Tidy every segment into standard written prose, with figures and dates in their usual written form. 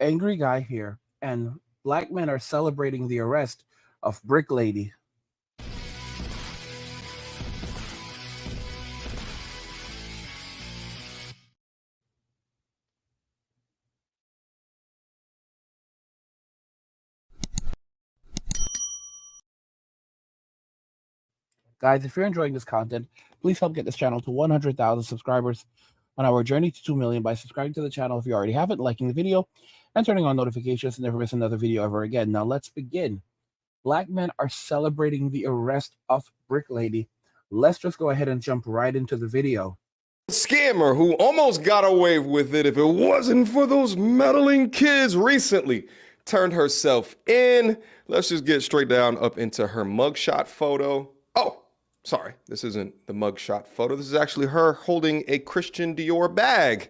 Angry guy here, and black men are celebrating the arrest of Brick Lady. Guys, if you're enjoying this content, please help get this channel to 100,000 subscribers on our journey to 2 million by subscribing to the channel if you already haven't, liking the video, and turning on notifications to never miss another video ever again. Now let's begin. Black men are celebrating the arrest of Brick Lady. Let's just go ahead and jump right into the video. Scammer who almost got away with it if it wasn't for those meddling kids recently turned herself in. Let's just get straight down up into her mugshot photo. Oh, sorry, this isn't the mugshot photo. This is actually her holding a Christian Dior bag.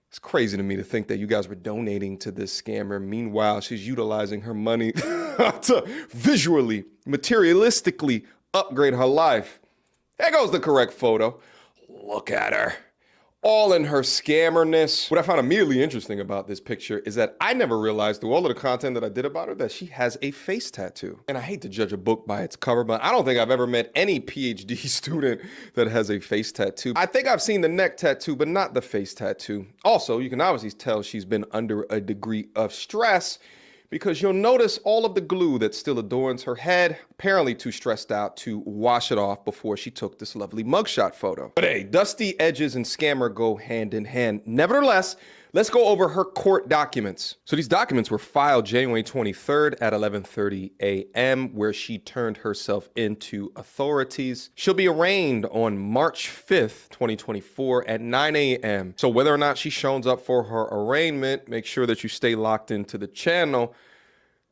It's crazy to me to think that you guys were donating to this scammer. Meanwhile, she's utilizing her money to visually, materialistically upgrade her life. There goes the correct photo. Look at her. All in her scammerness. What I found immediately interesting about this picture is that I never realized through all of the content that I did about her that she has a face tattoo. And I hate to judge a book by its cover, but I don't think I've ever met any PhD student that has a face tattoo. I think I've seen the neck tattoo, but not the face tattoo. Also, you can obviously tell she's been under a degree of stress because you'll notice all of the glue that still adorns her head, apparently too stressed out to wash it off before she took this lovely mugshot photo. But hey, dusty edges and scammer go hand in hand. Nevertheless, let's go over her court documents. So these documents were filed January 23rd at 11:30 a.m. where she turned herself into authorities. She'll be arraigned on March 5th, 2024 at 9 a.m. So whether or not she shows up for her arraignment, make sure that you stay locked into the channel,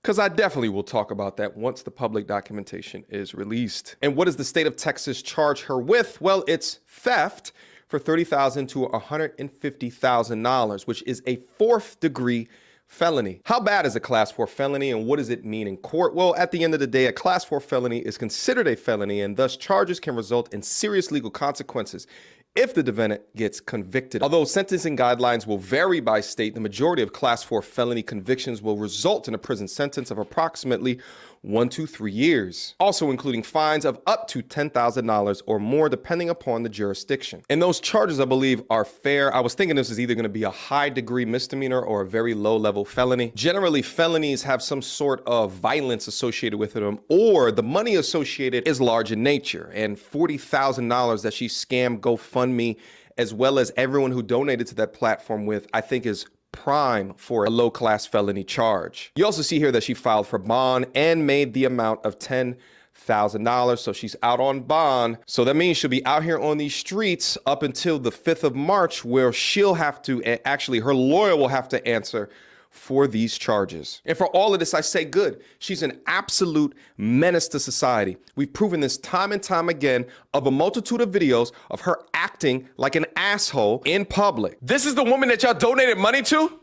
because I definitely will talk about that once the public documentation is released. And what does the state of Texas charge her with? Well, it's theft for $30,000 to $150,000, which is a 4th degree felony. How bad is a class 4 felony and what does it mean in court? Well, at the end of the day, a class 4 felony is considered a felony and thus charges can result in serious legal consequences if the defendant gets convicted. Although sentencing guidelines will vary by state, the majority of class 4 felony convictions will result in a prison sentence of approximately 1 to 3 years, also including fines of up to $10,000 or more depending upon the jurisdiction. And those charges, I believe, are fair. I was thinking this is either going to be a high degree misdemeanor or a very low level felony. Generally, felonies have some sort of violence associated with them, or the money associated is large in nature. And $40,000 that she scammed GoFundMe, as well as everyone who donated to that platform with, I think is prime for a low-class felony charge. You also see here that she filed for bond and made the amount of $10,000, so she's out on bond. So that means she'll be out here on these streets up until the 5th of March, where she'll have to, actually her lawyer will have to answer for these charges. And for all of this, I say good. She's an absolute menace to society. We've proven this time and time again of a multitude of videos of her acting like an asshole in public. This is the woman that y'all donated money to?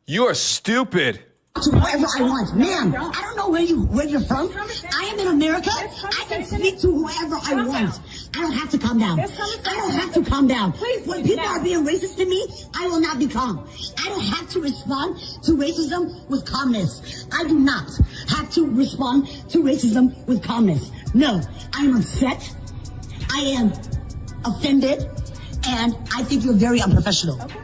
You are stupid. To whoever I want. Ma'am, I don't know where you're from. I am in America. I can speak to whoever I want. I don't have to calm down. I don't have to calm down. When people are being racist to me, I will not be calm. I don't have to respond to racism with calmness. I do not have to respond to racism with calmness. No, I am upset. I am offended. And I think you're very unprofessional. Okay.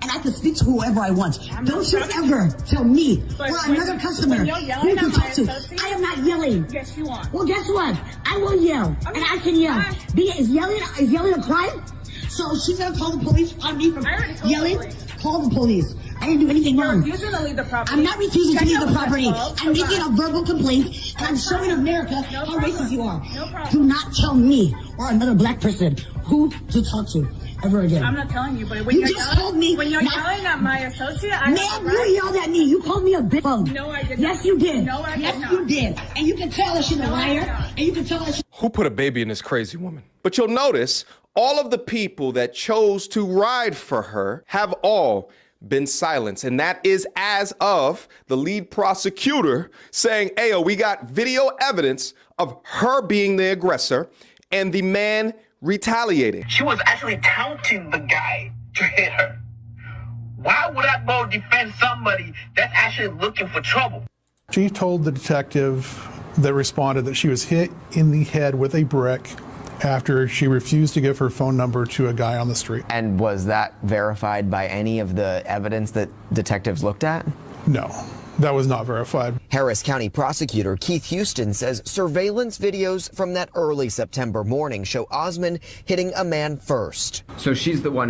And I can speak to whoever I want. Don't you ever tell me or another customer who to talk to. I am not yelling. Yes, you are. Well, guess what? I will yell, and I can yell. Is yelling a crime? So she's gonna call the police on me for yelling? Call the police. I didn't do anything wrong. You're refusing to leave the property. I'm not refusing to leave the property. I'm making a verbal complaint, and I'm showing America how racist you are. No problem. Do not tell me or another black person who to talk to ever again. I'm not telling you, but when You you're just yelling, told me when you're not- yelling at my associate, Ma'am, you yelled at me. You called me a bitch. No, I did Yes, not. you did. No, I did yes, not. you did. And you can tell that she's a No, I did liar. not. And you can tell that she... Who put a baby in this crazy woman? But you'll notice all of the people that chose to ride for her have all been silenced. And that is as of the lead prosecutor saying, "Ayo, we got video evidence of her being the aggressor and the man retaliating." She was actually taunting the guy to hit her. Why would I go defend somebody that's actually looking for trouble? She told the detective that responded that she was hit in the head with a brick after she refused to give her phone number to a guy on the street. And was that verified by any of the evidence that detectives looked at? No, that was not verified. Harris County prosecutor Keith Houston says surveillance videos from that early September morning show Osmond hitting a man first. So she's the one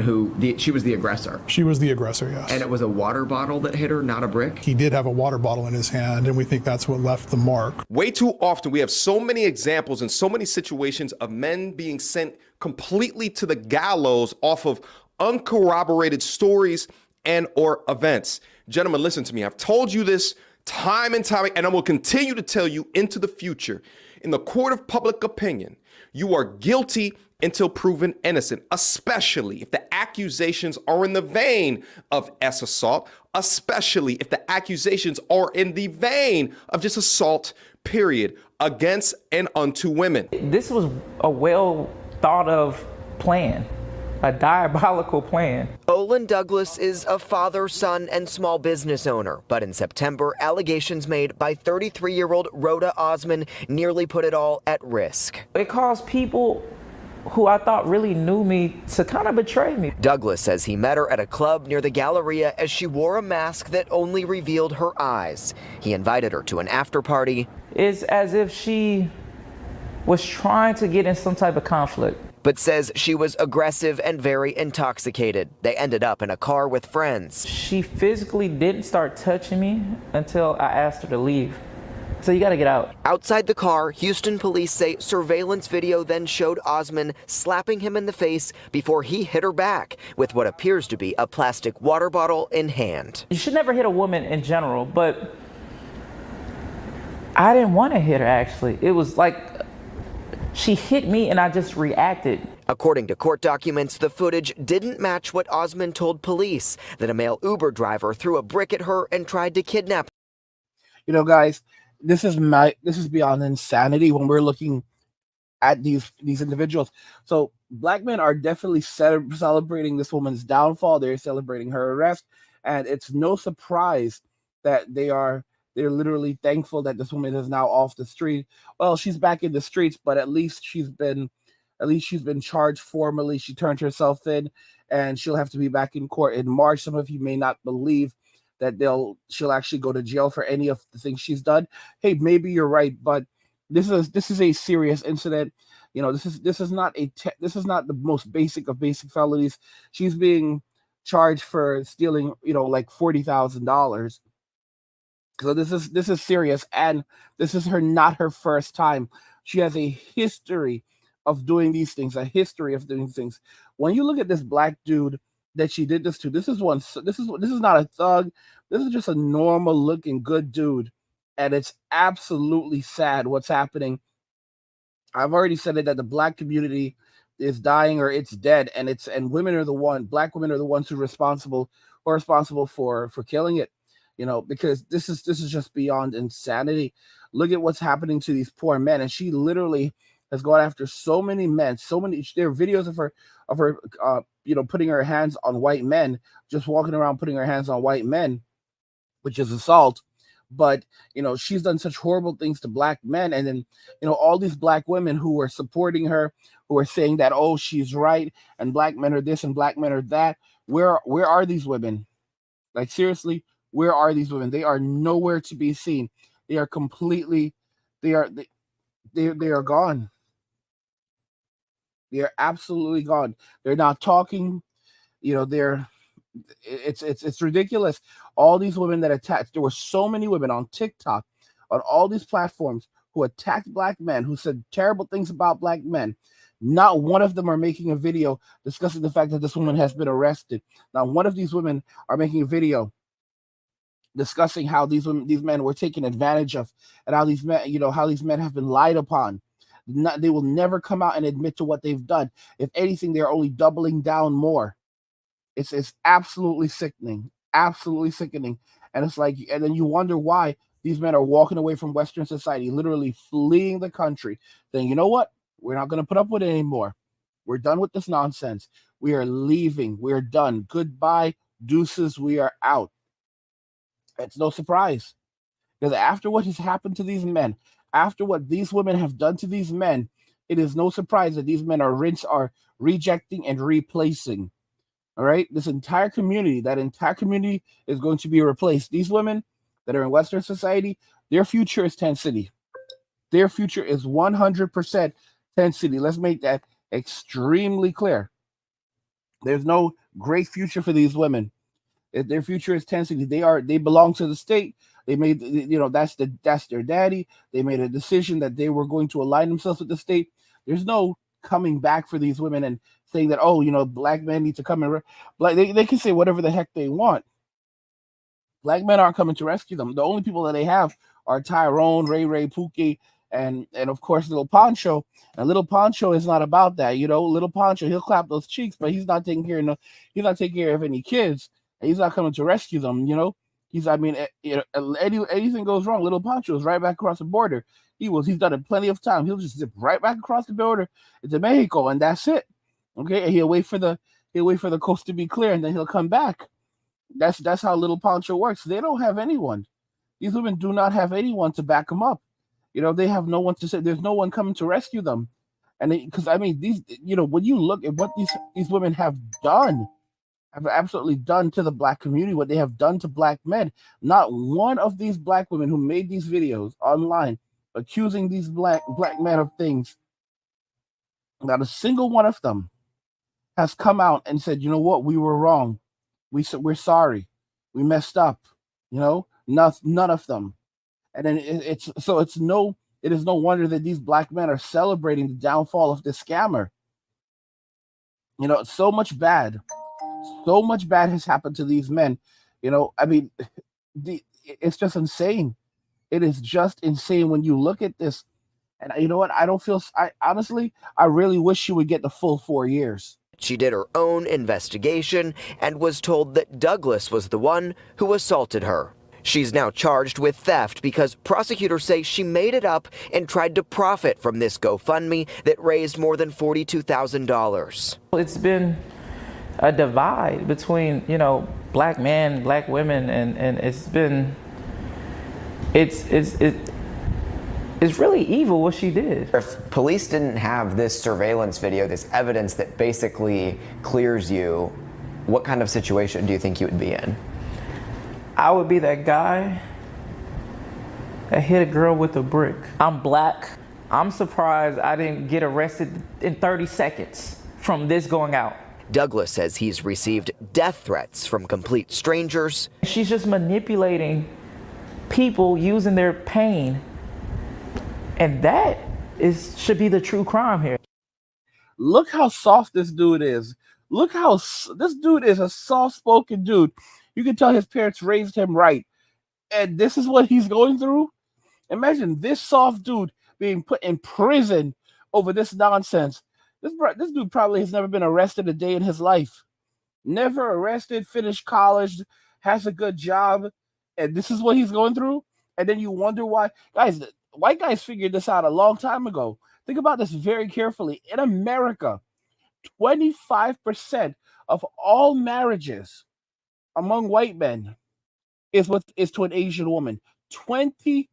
she was the aggressor? She was the aggressor, yes. And it was a water bottle that hit her, not a brick? He did have a water bottle in his hand, and we think that's what left the mark. Way too often, we have so many examples and so many situations of men being sent completely to the gallows off of uncorroborated stories and or events. Gentlemen, listen to me. I've told you this time and time, and I will continue to tell you into the future. In the court of public opinion, you are guilty until proven innocent, especially if the accusations are in the vein of assault, especially if the accusations are in the vein of just assault, period, against and unto women. This was a well thought of plan. A diabolical plan. Olin Douglas is a father, son, and small business owner. But in September, allegations made by 33-year-old Rhoda Osmond nearly put it all at risk. It caused people who I thought really knew me to kind of betray me. Douglas says he met her at a club near the Galleria as she wore a mask that only revealed her eyes. He invited her to an after party. It's as if she was trying to get in some type of conflict. But says she was aggressive and very intoxicated. They ended up in a car with friends. She physically didn't start touching me until I asked her to leave. So you gotta get out. Outside the car, Houston police say surveillance video then showed Osmond slapping him in the face before he hit her back with what appears to be a plastic water bottle in hand. You should never hit a woman in general, but I didn't want to hit her actually. It was like she hit me and I just reacted. According to court documents, the footage didn't match what Osmond told police, that a male Uber driver threw a brick at her and tried to kidnap her. You know, guys, this is beyond insanity when we're looking at these individuals. So black men are definitely celebrating this woman's downfall. They're celebrating her arrest, and it's no surprise that they're literally thankful that this woman is now off the street. Well, she's back in the streets, but at least she's been charged formally. She turned herself in, and she'll have to be back in court in March. Some of you may not believe that she'll actually go to jail for any of the things she's done. Hey, maybe you're right, but this is a serious incident. You know, this is not the most basic of basic felonies. She's being charged for stealing, like $40,000. So this is serious, and this is not her first time. She has a history of doing these things, When you look at this black dude that she did this to, this is not a thug. This is just a normal looking good dude, and it's absolutely sad what's happening. I've already said it, that the black community is dying or it's dead, and black women are the ones who are responsible for killing it. Because this is just beyond insanity. Look at what's happening to these poor men. And she literally has gone after so many men, there are videos of her, putting her hands on white men, just walking around putting her hands on white men, which is assault. But, she's done such horrible things to black men. And then, all these black women who are supporting her, who are saying that, oh, she's right, and black men are this and black men are that. Where are these women? Like, seriously, where are these women? They are nowhere to be seen. They are completely, they are gone. They are absolutely gone. They're not talking. It's ridiculous. All these women that attacked, there were so many women on TikTok, on all these platforms, who attacked black men, who said terrible things about black men. Not one of them are making a video discussing the fact that this woman has been arrested. Not one of these women are making a video discussing how these men were taken advantage of, and how these men have been lied upon. They will never come out and admit to what they've done. If anything, they're only doubling down more. It's absolutely sickening, absolutely sickening. And it's like, and then you wonder why these men are walking away from Western society, literally fleeing the country, saying, you know what? We're not going to put up with it anymore. We're done with this nonsense. We are leaving. We're done. Goodbye. Deuces, we are out. It's no surprise. Because after what has happened to these men, after what these women have done to these men, it is no surprise that these men are rejecting and replacing. All right, this entire community, that entire community is going to be replaced. These women that are in Western society, their future is Tent City. Their future is 100% Tent City. Let's make that extremely clear. There's no great future for these women. Their future is Tent City. They belong to the state. They made, that's their daddy. They made a decision that they were going to align themselves with the state. There's no coming back for these women and saying that, black men need to come and they can say whatever the heck they want. Black men aren't coming to rescue them. The only people that they have are Tyrone, Ray, Pookie, and of course Little Poncho. And Little Poncho is not about that. Little Poncho, he'll clap those cheeks, but he's not taking care of any kids. And he's not coming to rescue them. Anything goes wrong, Little Poncho is right back across the border. He's done it plenty of time. He'll just zip right back across the border into Mexico, and that's it. Okay, and he'll wait for the coast to be clear, and then he'll come back. That's how Little Poncho works. They don't have anyone. These women do not have anyone to back them up. They have no one to say. There's no one coming to rescue them. And these, when you look at what these women have absolutely done to the black community, what they have done to black men, not one of these black women who made these videos online accusing these black men of things, not a single one of them has come out and said, you know what, we were wrong. We're sorry. We messed up. None of them. And then it is no wonder that these black men are celebrating the downfall of this scammer. So much bad has happened to these men. It's just insane. It is just insane when you look at this. And you know what? I honestly, I really wish she would get the full 4 years. She did her own investigation and was told that Douglas was the one who assaulted her. She's now charged with theft because prosecutors say she made it up and tried to profit from this GoFundMe that raised more than $42,000. It's been a divide between, black men, black women, and it's really evil what she did. If police didn't have this surveillance video, this evidence that basically clears you, what kind of situation do you think you would be in? I would be that guy that hit a girl with a brick. I'm black. I'm surprised I didn't get arrested in 30 seconds from this going out. Douglas says he's received death threats from complete strangers. She's just manipulating people using their pain. And that should be the true crime here. Look how soft this dude is. Look how this dude is a soft-spoken dude. You can tell his parents raised him right. And this is what he's going through. Imagine this soft dude being put in prison over this nonsense. This dude probably has never been arrested a day in his life. Never arrested, finished college, has a good job. And this is what he's going through. And then you wonder why. Guys, white guys figured this out a long time ago. Think about this very carefully. In America, 25% of all marriages among white men is to an Asian woman. 25%.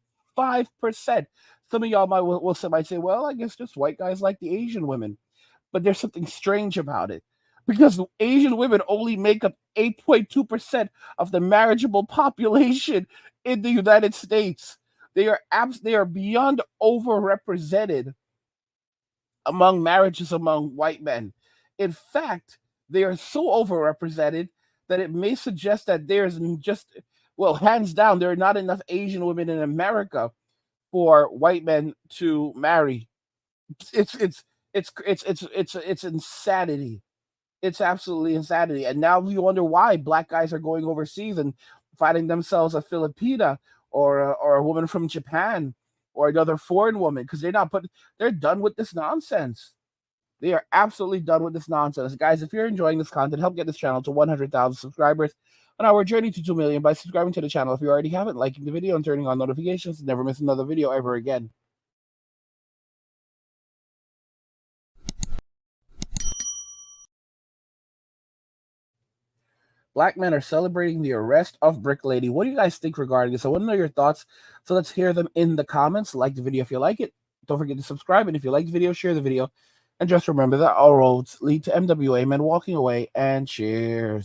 Some of y'all might say, well, I guess just white guys like the Asian women. But there's something strange about it. Because Asian women only make up 8.2% of the marriageable population in the United States. They are beyond overrepresented among marriages among white men. In fact, they are so overrepresented that it may suggest that there's hands down, there are not enough Asian women in America for white men to marry. It's insanity. It's absolutely insanity. And now we wonder why black guys are going overseas and finding themselves a Filipina or a woman from Japan or another foreign woman, because they're done with this nonsense. They are absolutely done with this nonsense. Guys, if you're enjoying this content, help get this channel to 100,000 subscribers on our journey to 2 million by subscribing to the channel if you already haven't, liking the video, and turning on notifications to never miss another video ever again. Black men are celebrating the arrest of Brick Lady. What do you guys think regarding this? I want to know your thoughts. So let's hear them in the comments. Like the video if you like it. Don't forget to subscribe. And if you like the video, share the video. And just remember that all roads lead to MWA Men walking away. And cheers.